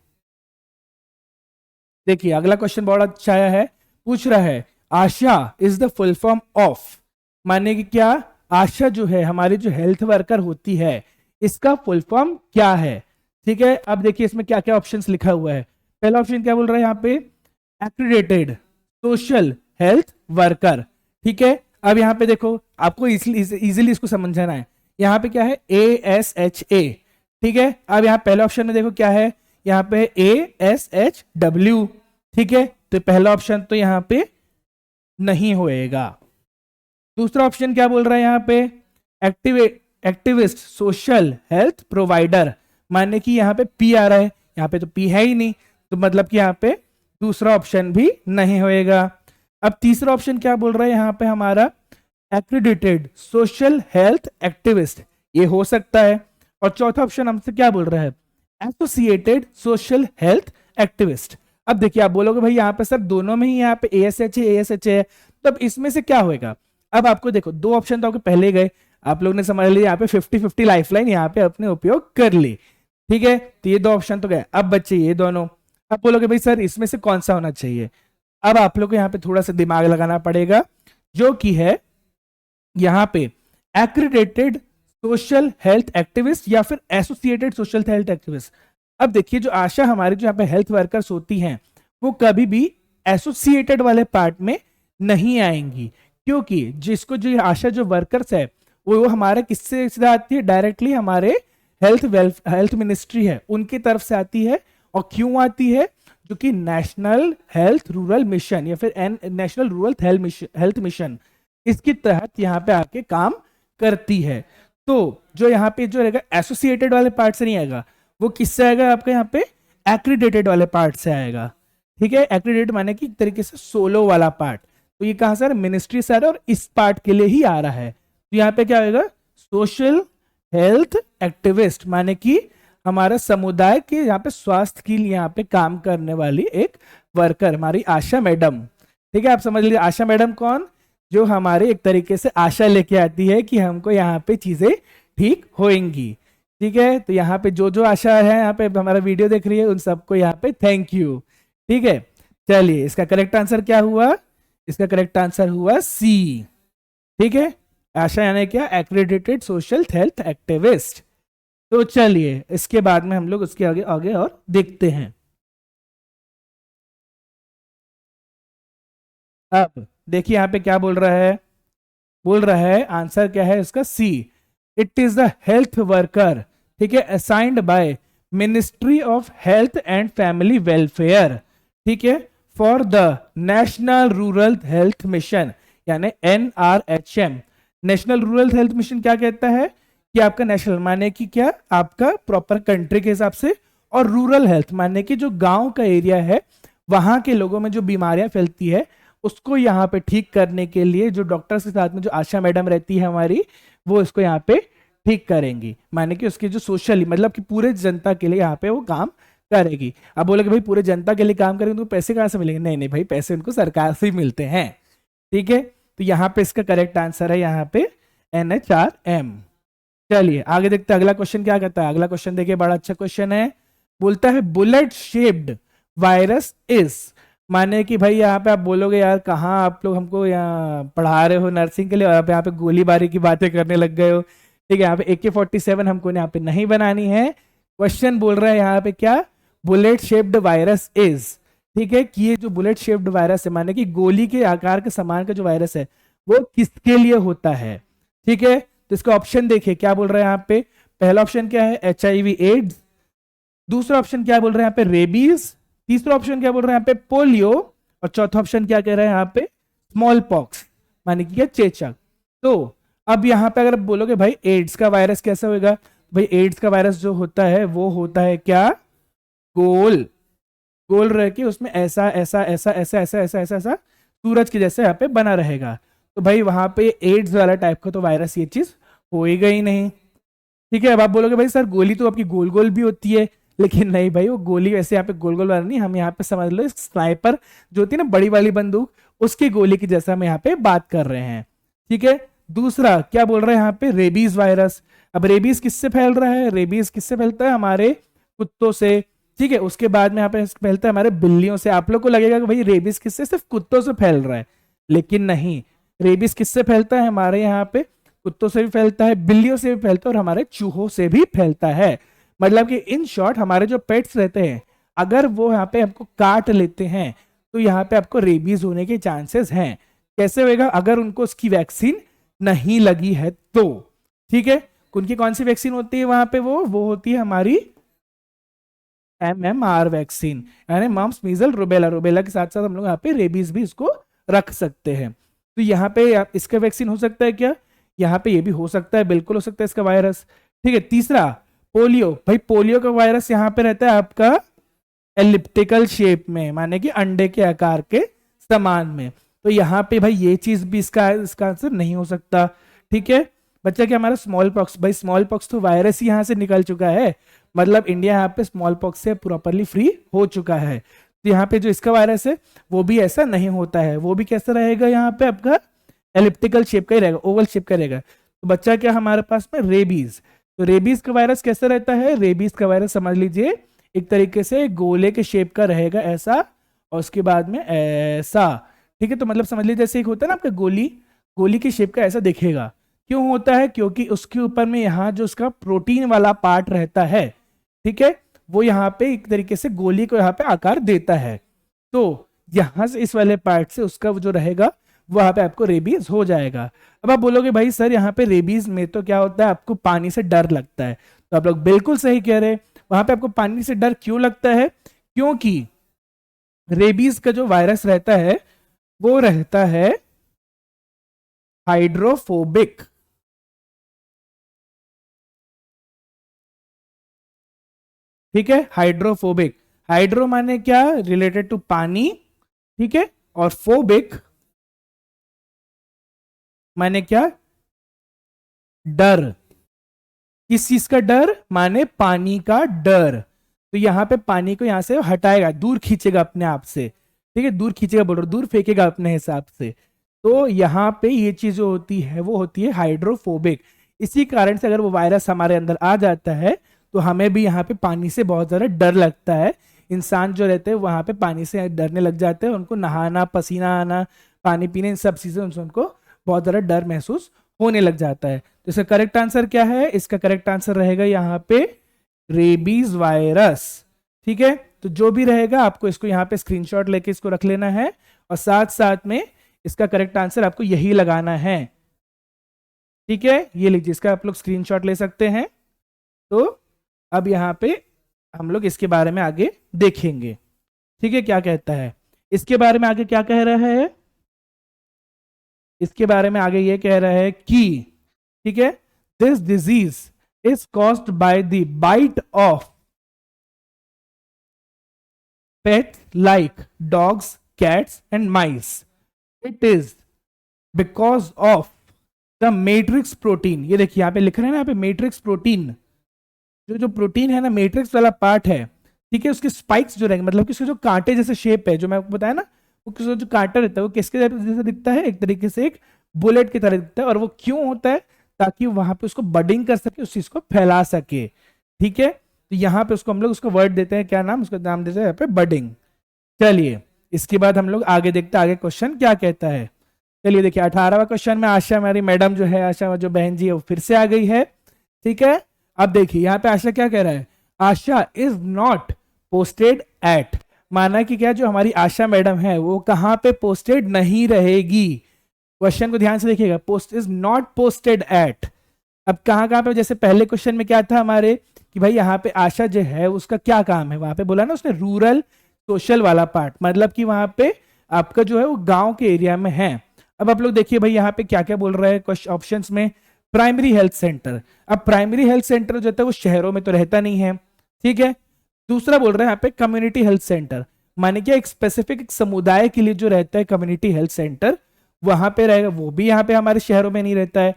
देखिए अगला क्वेश्चन बहुत अच्छा आया है, पूछ रहा है ASHA is the full form of, माने कि क्या, आशा जो है हमारी जो हेल्थ वर्कर होती है इसका फुल फॉर्म क्या है। ठीक है, अब देखिए इसमें क्या क्या ऑप्शंस लिखा हुआ है। पहला ऑप्शन क्या बोल रहा है यहाँ पे? Accredited social health worker. ठीक है, अब यहाँ पे देखो आपको इजीली इसको समझना है, यहाँ पे क्या है? ASHA। ठीक है, अब यहाँ पहले ऑप्शन में देखो क्या है, यहाँ पे ASHW। ठीक है, तो पहला ऑप्शन तो यहाँ पे नहीं होएगा। दूसरा ऑप्शन क्या बोल रहा है यहाँ पे? एक्टिविस्ट, सोशल हेल्थ प्रोवाइडर, माने कि यहाँ पे पी आ रहा है, यहाँ पे तो पी है ही नहीं, तो मतलब कि यहाँ पे दूसरा ऑप्शन भी नहीं होएगा। अब तीसरा ऑप्शन क्या बोल रहा है यहाँ पे हमारा, एक्रेडिटेड सोशल हेल्थ एक्टिविस्ट, ये हो सकता है। और चौथा ऑप्शन हमसे क्या बोल रहा है, एसोसिएटेड सोशल हेल्थ एक्टिविस्ट। अब देखिए आप बोलोगे भाई यहाँ पे सर दोनों में ही यहाँ पे एएसएच है, तब इसमें से क्या होएगा। अब आपको देखो दो ऑप्शन तो आपके पहले ही गए, आप लोग ने समझ लिया यहाँ पे 50-50 लाइफलाइन यहाँ पे अपने उपयोग कर ली, ठीक है, तो ये दो ऑप्शन तो गए। अब बच्चे ये दोनों, अब बोलोगे भाई सर इसमें से कौन सा होना चाहिए। अब आप लोग को यहाँ पे थोड़ा सा दिमाग लगाना पड़ेगा, जो कि है यहाँ पे एक्रेडिटेड सोशल हेल्थ एक्टिविस्ट या फिर एसोसिएटेड सोशल हेल्थ एक्टिविस्ट। अब देखिए जो आशा हमारी जो यहाँ पे हेल्थ वर्कर्स होती हैं वो कभी भी एसोसिएटेड वाले पार्ट में नहीं आएंगी, क्योंकि जिसको जो आशा जो वर्कर्स है वो हमारे किससे सीधा आती है, डायरेक्टली हमारे हेल्थ मिनिस्ट्री है उनकी तरफ से आती है। और क्यों आती है, जो कि नेशनल हेल्थ रूरल मिशन या फिर नेशनल रूरल हेल्थ मिशन इसके तहत यहाँ पे आके काम करती है। तो जो यहाँ पे जो रहेगा एसोसिएटेड वाले पार्ट से नहीं आएगा, वो किससे आएगा आपका यहाँ पे एक्रीडेटेड वाले पार्ट से आएगा, ठीक है। एक्रीडेटेड माने कि एक तरीके से सोलो वाला पार्ट, तो ये कहां से मिनिस्ट्री से आ रहा है और इस पार्ट के लिए ही आ रहा है। तो यहाँ पे क्या होगा, सोशल हेल्थ एक्टिविस्ट माने कि हमारा समुदाय के यहाँ पे स्वास्थ्य के लिए यहाँ पे काम करने वाली एक वर्कर हमारी आशा मैडम, ठीक है। आप समझ लीजिए आशा मैडम कौन, जो हमारे एक तरीके से आशा लेके आती है कि हमको यहाँ पे चीजें ठीक होएंगी, ठीक है। तो यहाँ पे जो जो आशा है यहाँ पे हमारा वीडियो देख रही है उन सबको यहाँ पे थैंक यू, ठीक है। चलिए इसका करेक्ट आंसर क्या हुआ, इसका करेक्ट आंसर हुआ सी, ठीक है। आशा यानी क्या, एक्रेडिटेड सोशल हेल्थ एक्टिविस्ट। तो चलिए इसके बाद में हम लोग उसके आगे आगे और देखते हैं। अब देखिए यहाँ पे क्या बोल रहा है, बोल रहा है आंसर क्या है इसका, C, it is the health worker, ठीक है, assigned by ministry of health and family welfare, ठीक है, for the national rural health mission यानी NRHM। National rural health mission क्या कहता है कि आपका नेशनल माने कि क्या, आपका प्रॉपर कंट्री के हिसाब से, और रूरल हेल्थ माने कि जो गांव का एरिया है वहां के लोगों में जो बीमारियां फैलती है उसको यहाँ पे ठीक करने के लिए जो डॉक्टर्स के साथ में जो आशा मैडम रहती है हमारी, वो इसको यहाँ पे ठीक करेंगी, माने कि उसके जो सोशली मतलब कि पूरे जनता के लिए यहाँ पे वो काम करेगी। अब बोले कि भाई पूरे जनता के लिए काम करेंगे तो पैसे कहाँ से मिलेंगे, नहीं नहीं भाई पैसे उनको सरकार से ही मिलते हैं, ठीक है। तो यहाँ पे इसका करेक्ट आंसर है यहाँ पे NHRM। चलिए आगे देखते हैं अगला क्वेश्चन क्या कहता है। अगला क्वेश्चन देखिए बड़ा अच्छा क्वेश्चन है, बोलता है बुलेट शेप्ड वायरस इज, माने कि भाई यहाँ पे आप बोलोगे यार कहाँ आप लोग हमको यहाँ पढ़ा रहे हो नर्सिंग के लिए और आप यहाँ पे गोलीबारी की बातें करने लग गए हो, ठीक है। यहाँ पे AK-47 हमको यहाँ पे नहीं बनानी है। क्वेश्चन बोल रहा है यहाँ पे क्या, बुलेट शेप्ड वायरस इज, ठीक है, कि ये जो बुलेट शेप्ड वायरस है माने कि गोली के आकार के समान का जो वायरस है वो किसके लिए होता है, ठीक है। तो इसका ऑप्शन देखिए क्या बोल रहा है यहाँ पे, पहला ऑप्शन क्या है HIV एड्स, दूसरा ऑप्शन क्या बोल रहे हैं यहाँ पे रेबीज, तीसरा ऑप्शन क्या बोल रहे हैं यहाँ पे पोलियो, और चौथा ऑप्शन क्या कह रहे हैं यहाँ पे स्मॉल पॉक्स माने कि क्या, चेचक। तो अब यहाँ पे अगर आप बोलोगे भाई एड्स का वायरस कैसे होगा, भाई एड्स का वायरस जो होता है वो होता है क्या, गोल गोल रह के उसमें ऐसा ऐसा ऐसा ऐसा ऐसा ऐसा ऐसा ऐसा सूरज के जैसे यहाँ पे बना रहेगा। तो भाई वहां पे एड्स वाला टाइप का तो वायरस ये चीज होएगा ही नहीं, ठीक है। अब आप बोलोगे भाई सर गोली तो आपकी गोल गोल भी होती है, लेकिन नहीं भाई वो गोली वैसे यहाँ पे गोल गोल वाला नहीं, हम यहाँ पे समझ लो स्नाइपर जो होती है ना बड़ी वाली बंदूक, उसकी गोली की जैसा हम यहाँ पे बात कर रहे हैं, ठीक है। दूसरा क्या बोल रहे हैं यहाँ पे रेबीज वायरस। अब रेबीज किससे फैल रहा है, रेबीज किससे फैलता है, हमारे कुत्तों से, ठीक है। उसके बाद में यहाँ पे फैलता है हमारे बिल्लियों से। आप लोग को लगेगा कि भाई रेबीज किससे, सिर्फ कुत्तों से फैल रहा है, लेकिन नहीं, रेबीज किससे फैलता है, हमारे यहाँ पे कुत्तों से भी फैलता है, बिल्लियों से भी फैलता है और हमारे चूहों से भी फैलता है। मतलब कि इन शॉर्ट हमारे जो पेट्स रहते हैं अगर वो यहाँ पे हमको काट लेते हैं तो यहाँ पे आपको रेबीज होने के चांसेस हैं। कैसे होएगा, अगर उनको उसकी वैक्सीन नहीं लगी है तो, ठीक है। उनकी कौन सी वैक्सीन होती है वहां पे, वो होती है हमारी MMR वैक्सीन यानी मम्स मीजल रुबेला, रुबेला के साथ साथ हम लोग यहाँ पे रेबीज भी इसको रख सकते हैं। तो यहाँ पे इसका वैक्सीन हो सकता है क्या, यहाँ पे ये भी हो सकता है, बिल्कुल हो सकता है इसका वायरस। ठीक है, तीसरा पोलियो। भाई पोलियो का वायरस यहाँ पे रहता है आपका एलिप्टिकल शेप में, माने कि अंडे के आकार के समान में। तो यहाँ पे भाई ये चीज भी इसका आंसर नहीं हो सकता। ठीक है, बच्चा क्या हमारा स्मॉल पॉक्स। भाई स्मॉल पॉक्स तो वायरस ही यहाँ से निकल चुका है, मतलब इंडिया यहाँ पे स्मॉल पॉक्स से प्रॉपरली फ्री हो चुका है। तो यहाँ पे जो इसका वायरस है वो भी ऐसा नहीं होता है, वो भी कैसा रहेगा यहाँ पे आपका एलिप्टिकल शेप का ही रहेगा, ओवल शेप का रहेगा। तो बच्चा क्या हमारे पास में रेबीज। तो रेबीज का वायरस कैसा रहता है, रेबीज का वायरस समझ लीजिए एक तरीके से गोले के शेप का रहेगा ऐसा, और उसके बाद में ऐसा। ठीक है, तो मतलब समझ लीजिए जैसे एक होता है ना आपका गोली, गोली की शेप का ऐसा दिखेगा। क्यों होता है, क्योंकि उसके ऊपर में यहाँ जो उसका प्रोटीन वाला पार्ट रहता है, ठीक है, वो यहाँ पे एक तरीके से गोली को यहाँ पे आकार देता है। तो यहाँ से इस वाले पार्ट से उसका जो रहेगा वहां पे आपको रेबीज हो जाएगा। अब आप बोलोगे भाई सर यहाँ पे रेबीज में तो क्या होता है, आपको पानी से डर लगता है। तो आप लोग बिल्कुल सही कह रहे हैं, वहां पे आपको पानी से डर क्यों लगता है, क्योंकि रेबीज का जो वायरस रहता है वो रहता है हाइड्रोफोबिक। ठीक है, हाइड्रोफोबिक। हाइड्रो माने क्या, रिलेटेड टू पानी। ठीक है, और फोबिक माने क्या, डर। किस चीज का डर, माने पानी का डर। तो यहाँ पे पानी को यहाँ से हटाएगा, दूर खींचेगा अपने आप से। ठीक है, दूर खींचेगा बोल रहा हूं, दूर फेंकेगा अपने हिसाब से। तो यहाँ पे ये चीज जो होती है वो होती है हाइड्रोफोबिक। इसी कारण से अगर वो वायरस हमारे अंदर आ जाता है तो हमें भी यहाँ पे पानी से बहुत ज्यादा डर लगता है। इंसान जो रहते हैं वहां पे पानी से डरने लग जाते हैं, उनको नहाना, पसीना आना, पानी पीने, इन सब चीजों से उनको बहुत ज्यादा डर महसूस होने लग जाता है। तो इसका करेक्ट आंसर क्या है, इसका करेक्ट आंसर रहेगा यहाँ पे रेबीज वायरस। ठीक है, तो जो भी रहेगा आपको इसको यहाँ पे स्क्रीनशॉट लेके इसको रख लेना है, और साथ साथ में इसका करेक्ट आंसर आपको यही लगाना है। ठीक है, ये लीजिए, इसका आप लोग स्क्रीनशॉट ले सकते हैं। तो अब यहाँ पे हम लोग इसके बारे में आगे देखेंगे। ठीक है, क्या कहता है इसके बारे में आगे, क्या कह रहा है इसके बारे में आगे, ये कह रहा है कि ठीक है, this disease is caused by the bite of pet like dogs, cats and mice. It is because of the matrix protein. ये देखिए यहाँ पे लिख रहे हैं ना, यहाँ पे मैट्रिक्स प्रोटीन, जो प्रोटीन है ना, मैट्रिक्स वाला पार्ट है। ठीक है, उसके स्पाइक्स जो रहेंगे, मतलब कि उसके जो कांटे जैसे शेप है, जो मैं आपको बताया ना, वो जो कांटा रहता है वो किसके जैसे दिखता है, एक तरीके से एक बुलेट की तरह दिखता है। और वो क्यों होता है, ताकि वहां पे उसको बडिंग कर सके, उस चीज को फैला सके। ठीक है, तो यहाँ पे उसको हम लोग उसको वर्ड देते हैं, क्या नाम, उसका नाम देते हैं यहाँ पे बडिंग। चलिए, इसके बाद हम लोग आगे देखते हैं आगे क्वेश्चन क्या कहता है। चलिए देखिए 18वां क्वेश्चन में आशा, हमारी मैडम जो है, आशा जो बहन जी है, वो फिर से आ गई है। ठीक है, अब देखिए यहाँ पे आशा क्या कह रहा है, ASHA is not posted at. माना कि क्या, जो हमारी आशा मैडम है वो कहाँ पे पोस्टेड नहीं रहेगी। क्वेश्चन को ध्यान से देखिएगा, post is not posted at. अब कहाँ पे, जैसे पहले क्वेश्चन में क्या था हमारे कि भाई यहाँ पे आशा जो है उसका क्या काम है, वहां पे बोला ना उसने रूरल सोशल वाला पार्ट, मतलब कि वहां पे आपका जो है वो गांव के एरिया में है। अब आप लोग देखिए भाई यहाँ पे क्या क्या बोल रहा है ऑप्शन में, प्राइमरी हेल्थ सेंटर। अब प्राइमरी हेल्थ सेंटर जो है वो शहरों में तो रहता नहीं है। ठीक है, दूसरा बोल रहा है यहाँ पे कम्युनिटी हेल्थ सेंटर, माने क्या एक स्पेसिफिक एक समुदाय के लिए जो रहता है कम्युनिटी हेल्थ सेंटर वहां पे रहेगा, वो भी यहाँ पे हमारे शहरों में नहीं रहता है।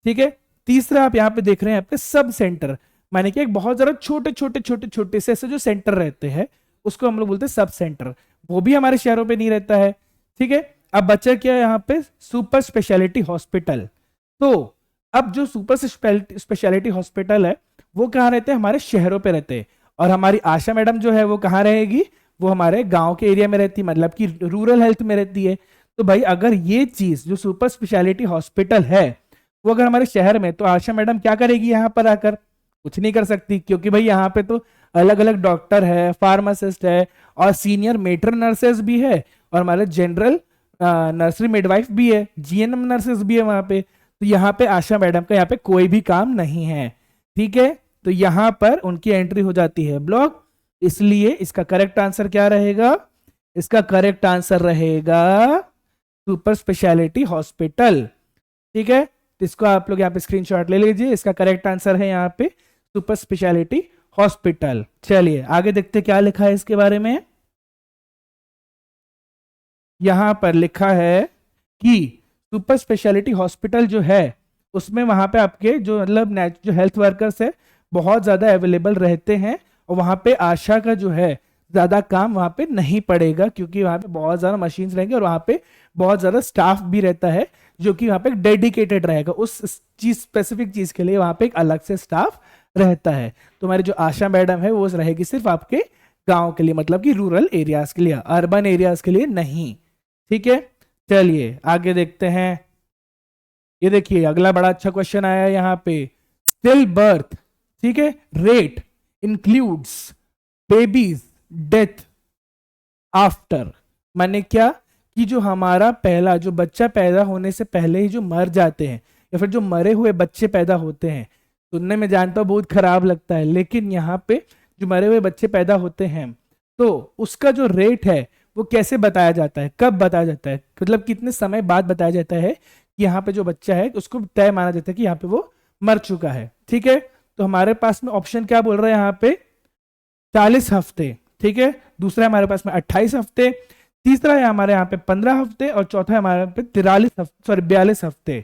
ठीक है, तीसरा आप यहाँ पे देख रहे हैं यहाँ पे सब सेंटर, माने कि एक बहुत ज्यादा छोटे छोटे छोटे छोटे से ऐसे जो सेंटर रहते हैं उसको हम लोग बोलते हैं सब सेंटर, वो भी हमारे शहरों पे नहीं रहता है। ठीक है, अब बचा क्या है यहाँ पे, सुपर स्पेशलिटी हॉस्पिटल। तो अब जो सुपर स्पेशलिटी हॉस्पिटल है वो कहाँ रहते हैं, हमारे शहरों पे रहते हैं। और हमारी आशा मैडम जो है वो कहाँ रहेगी, वो हमारे गांव के एरिया में रहती है, मतलब कि रूरल हेल्थ में रहती है। तो भाई अगर ये चीज जो सुपर स्पेशलिटी हॉस्पिटल है वो अगर हमारे शहर में, तो आशा मैडम क्या करेगी यहाँ पर आकर, कुछ नहीं कर सकती, क्योंकि भाई यहाँ पे तो अलग अलग डॉक्टर है, फार्मासिस्ट है, और सीनियर मेटर नर्सेस भी है, और हमारे जनरल नर्सरी मिडवाइफ भी है, जीएनएम नर्सेस भी है वहां पे। तो यहाँ पे आशा मैडम का यहाँ पे कोई भी काम नहीं है। ठीक है, तो यहाँ पर उनकी एंट्री हो जाती है ब्लॉक। इसलिए इसका करेक्ट आंसर क्या रहेगा, इसका करेक्ट आंसर रहेगा सुपर स्पेशलिटी हॉस्पिटल। ठीक है, तो इसको आप लोग यहाँ पे स्क्रीनशॉट ले लीजिए। इसका करेक्ट आंसर है यहाँ पे सुपर स्पेशलिटी हॉस्पिटल। चलिए आगे देखते क्या लिखा है इसके बारे में। यहां पर लिखा है कि सुपर स्पेशलिटी हॉस्पिटल जो है उसमें वहां पे आपके जो मतलब जो हेल्थ वर्कर्स है बहुत ज्यादा अवेलेबल रहते हैं, और वहां पे आशा का जो है ज्यादा काम वहां पे नहीं पड़ेगा, क्योंकि वहां पे बहुत ज्यादा मशीन्स रहेंगे और वहां पे बहुत ज्यादा स्टाफ भी रहता है जो कि वहां पे डेडिकेटेड रहेगा उस चीज स्पेसिफिक चीज के लिए। वहां पे एक अलग से स्टाफ रहता है। तो हमारी जो आशा मैडम है वो रहेगी सिर्फ आपके गांव के लिए, मतलब कि रूरल एरियाज के लिए, अर्बन एरियाज के लिए नहीं। ठीक है, चलिए आगे देखते हैं। ये देखिए अगला बड़ा अच्छा क्वेश्चन आया है यहाँ पे। स्टिल बर्थ, ठीक है, rate includes babies death after, माने क्या कि जो हमारा पहला जो बच्चा पैदा होने से पहले ही जो मर जाते हैं या फिर जो मरे हुए बच्चे पैदा होते हैं, सुनने में जानता हूं बहुत खराब लगता है, लेकिन यहाँ पे जो मरे हुए बच्चे पैदा होते हैं तो उसका जो रेट है वो कैसे बताया जाता है, कब बताया जाता है, मतलब कितने समय बाद बताया जाता है कि यहाँ पे जो बच्चा है उसको तय माना जाता है कि यहाँ पे वो मर चुका है। ठीक है, तो हमारे पास में ऑप्शन क्या बोल रहा है यहाँ पे 40 हफ्ते, ठीक है, दूसरा है हमारे पास में 28 हफ्ते, तीसरा है हमारे यहाँ पे 15 हफ्ते और चौथा है हमारे पे 42 हफ्ते।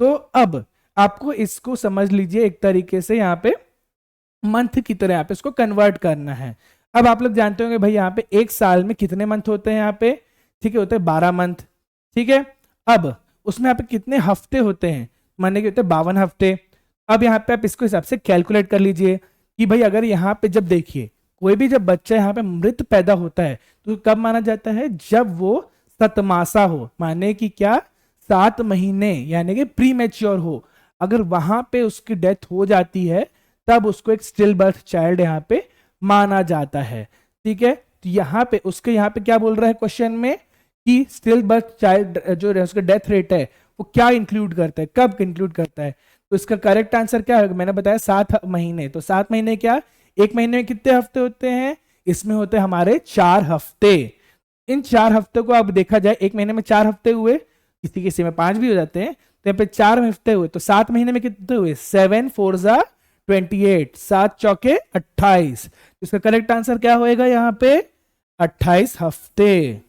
तो अब आपको इसको समझ लीजिए एक तरीके से यहाँ पे मंथ की तरह यहाँ पे इसको कन्वर्ट करना है। अब आप लोग जानते होंगे भाई यहाँ पे एक साल में कितने मंथ होते हैं यहाँ पे, ठीक है, होते हैं 12 मंथ। ठीक है, अब उसमें यहाँ पे कितने हफ्ते होते हैं, माने कि होते हैं 52 हफ्ते। अब यहाँ पे आप इसको हिसाब से कैलकुलेट कर लीजिए कि भाई अगर यहाँ पे जब देखिए कोई भी जब बच्चा यहाँ पे मृत पैदा होता है तो कब माना जाता है, जब वो सतमासा हो, माने कि क्या 7 महीने यानी कि प्री मैच्योर हो। अगर वहां पे उसकी डेथ हो जाती है तब उसको एक स्टिल बर्थ चाइल्ड यहाँ पे माना जाता है। ठीक है, तो यहाँ पे उसके यहाँ पे क्या बोल रहा है क्वेश्चन में कि स्टिल बर्थ चाइल्ड जो उसका डेथ रेट है वो क्या इंक्लूड करता है, कब इंक्लूड करता है। तो इसका करेक्ट आंसर क्या है, मैंने बताया 7 महीने। तो 7 महीने क्या, एक महीने में कितने हफ्ते होते हैं, इसमें होते हैं हमारे 4 हफ्ते। इन 4 हफ्ते को अब देखा जाए, एक महीने में 4 हफ्ते हुए, किसी किसी में 5 भी हो जाते हैं, तो यहाँ पे 4 हफ्ते हुए, तो 7 महीने में कितने हुए, 7 4 जा 28, 7 चौके 28। इसका करेक्ट आंसर क्या होएगा यहाँ पे 28 हफ्ते।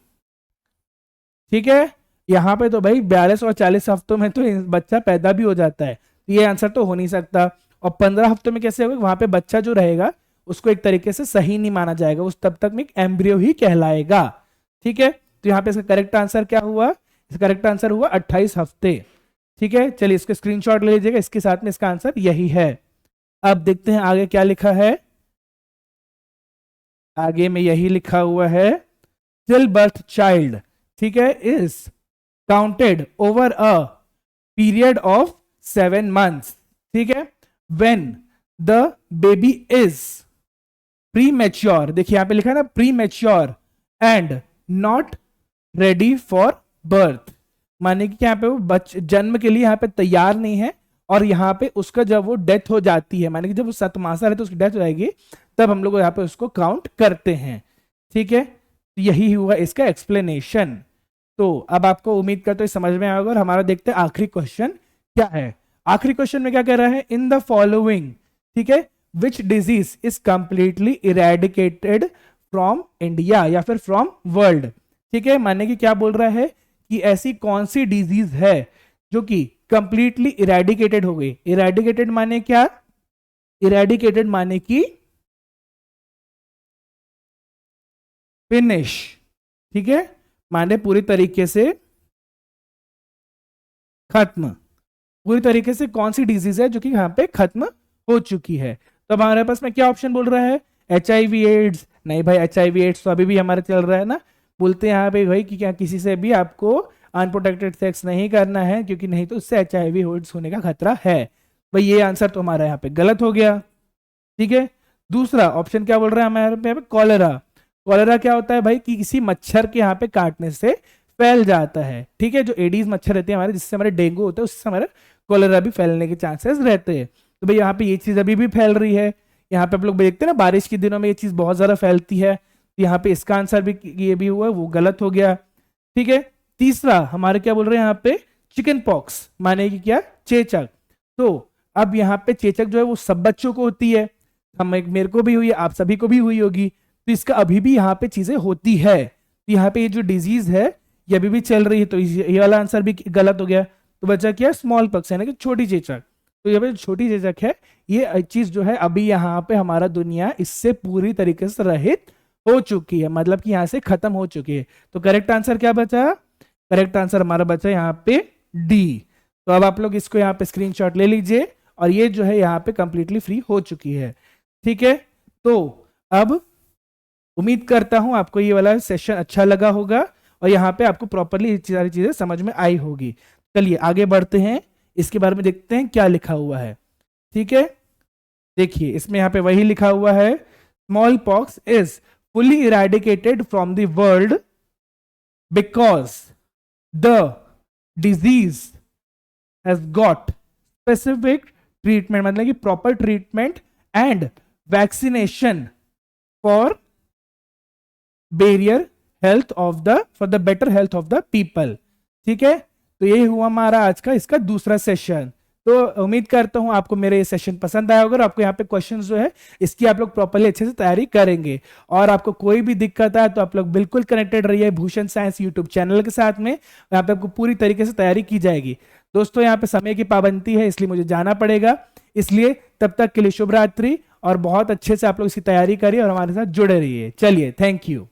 ठीक है, यहाँ पे तो भाई 42 और 40 हफ्तों में तो बच्चा पैदा भी हो जाता है, तो ये आंसर तो हो नहीं सकता। और 15 हफ्तों में कैसे होगा, वहां पे बच्चा जो रहेगा उसको एक तरीके से सही नहीं माना जाएगा, उस तब तक में एम्ब्रियो ही कहलाएगा। ठीक है, तो यहाँ पे इसका करेक्ट आंसर क्या हुआ, इसका करेक्ट आंसर हुआ 28 हफ्ते। ठीक है, चलिए इसके स्क्रीनशॉट ले लीजिएगा, इसके साथ में इसका आंसर यही है। अब देखते हैं आगे क्या लिखा है। आगे में यही लिखा हुआ है, स्टिल बर्थ चाइल्ड, ठीक है, is counted over a period of 7 months, ठीक है, when the baby is pre mature, देखिए यहां पे लिखा है ना pre mature and not ready for birth, माने कि यहाँ पे वो जन्म के लिए यहाँ पे तैयार नहीं है, और यहाँ पे उसका जब वो डेथ हो जाती है, माने कि जब वो 7 मासा है तो उसकी डेथ हो जाएगी, तब हम लोग यहाँ पे उसको काउंट करते हैं। ठीक है, तो यही हुआ इसका एक्सप्लेनेशन। तो अब आपको उम्मीद करते समझ में आएगा। और हमारा देखते हैं आखिरी क्वेश्चन क्या है। आखिरी क्वेश्चन में क्या कह रहा है, इन द फॉलोइंग, ठीक है, which disease is completely eradicated from India या फिर फ्रॉम वर्ल्ड। ठीक है, माने कि क्या बोल रहा है कि ऐसी कौन सी डिजीज है जो कि कंप्लीटली इरेडिकेटेड हो गई। इरेडिकेटेड माने क्या, इरेडिकेटेड माने कि फिनिश, ठीक है, माने पूरी तरीके से खत्म, पूरी तरीके से कौन सी डिजीज है जो कि यहाँ पे खत्म हो चुकी है। तो हमारे पास में क्या ऑप्शन बोल रहा है, HIV एड्स, नहीं भाई HIV एड्स तो अभी भी हमारे चल रहा है ना, बोलते हैं यहाँ पे भाई कि क्या किसी से भी आपको अनप्रोटेक्टेड सेक्स नहीं करना है, क्योंकि नहीं तो उससे HIV एड्स होने का खतरा है। भाई ये आंसर तो हमारा यहाँ पे गलत हो गया। ठीक है, दूसरा ऑप्शन क्या बोल रहा है हमारे पे, कॉलेरा। कॉलेरा क्या होता है भाई कि किसी मच्छर के यहाँ पे काटने से फैल जाता है। ठीक है, जो एडीज मच्छर रहते हैं हमारे, जिससे हमारे डेंगू होता है, उससे हमारे कॉलेरा भी फैलने के चांसेस रहते हैं। तो भाई यहाँ पे ये चीज अभी भी फैल रही है। यहाँ पे आप लोग देखते हैं ना बारिश के दिनों में ये चीज बहुत ज्यादा फैलती है। तो यहाँ पे इसका आंसर भी ये भी हुआ, वो गलत हो गया। ठीक है, तीसरा हमारे क्या बोल रहे हैं यहाँ पे, चिकन पॉक्स माने कि क्या, चेचक। तो अब यहाँ पे चेचक जो है वो सब बच्चों को होती है, मेरे को भी हुई है, आप सभी को भी हुई होगी। तो इसका अभी भी यहाँ पे चीजें होती है। तो यहाँ पे ये जो डिजीज है ये अभी भी चल रही है, तो ये वाला आंसर भी गलत हो गया। तो बचा क्या, स्मॉल पॉक्स है ना कि छोटी चेचक। तो ये छोटी चेचक है, ये चीज जो है अभी यहाँ पे हमारा दुनिया इससे पूरी तरीके से रहित हो चुकी है, मतलब कि यहाँ से खत्म हो चुकी है। तो करेक्ट आंसर क्या बचा, करेक्ट आंसर हमारा बचा यहाँ पे डी। तो अब आप लोग इसको यहाँ पे स्क्रीनशॉट ले लीजिए, और ये जो है यहाँ पे कंप्लीटली फ्री हो चुकी है। ठीक है, तो अब उम्मीद करता हूं आपको ये वाला सेशन अच्छा लगा होगा, और यहाँ पे आपको प्रॉपरली सारी चीजें समझ में आई होगी। चलिए आगे बढ़ते हैं, इसके बारे में देखते हैं क्या लिखा हुआ है। ठीक है, देखिए इसमें यहाँ पे वही लिखा हुआ है, small pox is fully eradicated from the world because the disease has got specific treatment, मतलब कि proper treatment and vaccination for barrier health of the for the better health of the people। ठीक है, तो ये हुआ हमारा आज का इसका दूसरा सेशन। तो उम्मीद करता हूं आपको मेरे ये सेशन पसंद आया होगा, और आपको यहाँ पे क्वेश्चन जो है इसकी आप लोग प्रॉपरली अच्छे से तैयारी करेंगे। और आपको कोई भी दिक्कत है तो आप लोग बिल्कुल कनेक्टेड रहिए भूषण साइंस यूट्यूब चैनल के साथ में, यहाँ पे आपको पूरी तरीके से तैयारी की जाएगी। दोस्तों यहाँ पे समय की पाबंदी है, इसलिए मुझे जाना पड़ेगा, इसलिए तब तक के लिए शुभ रात्रि, और बहुत अच्छे से आप लोग इसकी तैयारी करिए और हमारे साथ जुड़े रहिए। चलिए, थैंक यू।